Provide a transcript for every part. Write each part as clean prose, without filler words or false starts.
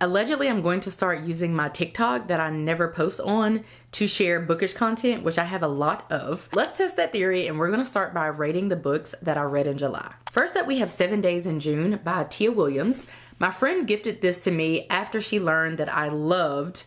Allegedly, I'm going to start using my TikTok that I never post on to share bookish content, which I have a lot of. Let's test that theory, and we're going to start by rating the books that I read in July. First up, we have 7 Days in June by Tia Williams. My friend gifted this to me after she learned that I loved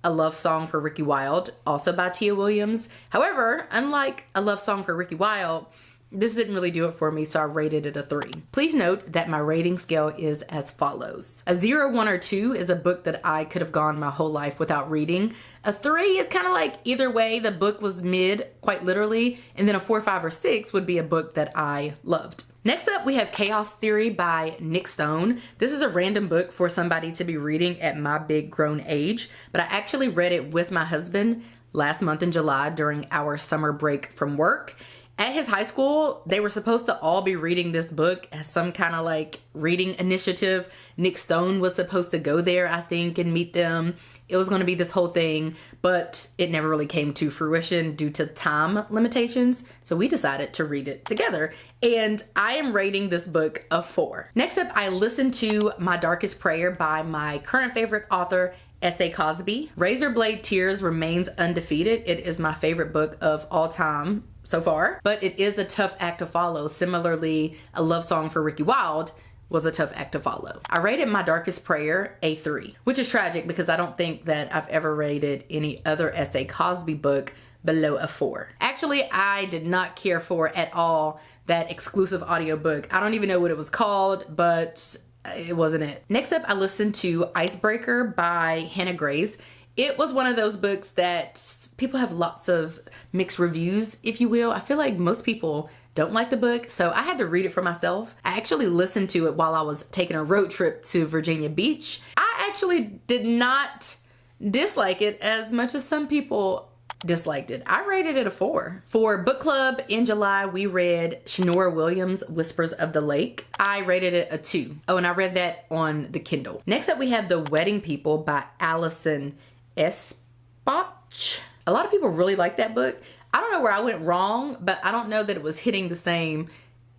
A Love Song for Ricky Wilde, also by Tia Williams. However, unlike A Love Song for Ricky Wilde, this didn't really do it for me, so I rated it a 3. Please note that my rating scale is as follows. A 0, 1, or 2 is a book that I could have gone my whole life without reading. A 3 is kind of like either way, the book was mid, quite literally, and then a 4, 5, or 6 would be a book that I loved. Next up, we have Chaos Theory by Nick Stone. This is a random book for somebody to be reading at my big grown age, but I actually read it with my husband last month in July during our summer break from work. At his high school, they were supposed to all be reading this book as some kind of like reading initiative. Nick Stone was supposed to go there, I think, and meet them. It was going to be this whole thing, but it never really came to fruition due to time limitations. So we decided to read it together, and I am rating this book a 4. Next up, I listened to My Darkest Prayer by my current favorite author, S.A. Cosby. Razorblade Tears remains undefeated. It is my favorite book of all time so far, but it is a tough act to follow. Similarly, A Love Song for Ricky Wilde was a tough act to follow. I rated My Darkest Prayer a 3, which is tragic because I don't think that I've ever rated any other S.A. Cosby book below a 4. Actually, I did not care for at all that exclusive audiobook. I don't even know what it was called, but it wasn't it. Next up, I listened to Icebreaker by Hannah Grace. It was one of those books that people have lots of mixed reviews, if you will. I feel like most people don't like the book, so I had to read it for myself. I actually listened to it while I was taking a road trip to Virginia Beach. I actually did not dislike it as much as some people disliked it. I rated it a 4. For book club in July, we read Shanora Williams' Whispers of the Lake. I rated it a 2. Oh, and I read that on the Kindle. Next up, we have The Wedding People by Allison Espach. A lot of people really like that book. I don't know where I went wrong, but I don't know that it was hitting the same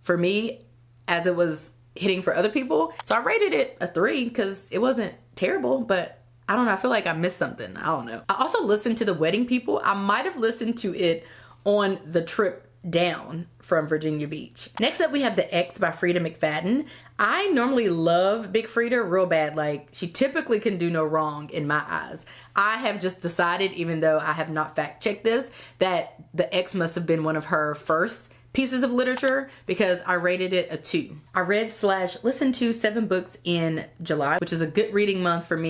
for me as it was hitting for other people. So I rated it a 3 because it wasn't terrible, but I don't know. I feel like I missed something. I don't know. I also listened to The Wedding People. I might have listened to it on the trip down from Virginia Beach. Next up, we have The X by Frida McFadden. I normally love Big Frida real bad. Like, she typically can do no wrong in my eyes. I have just decided, even though I have not fact checked this, that The X must have been one of her first pieces of literature because I rated it a 2. I read/listened to 7 books in July, which is a good reading month for me.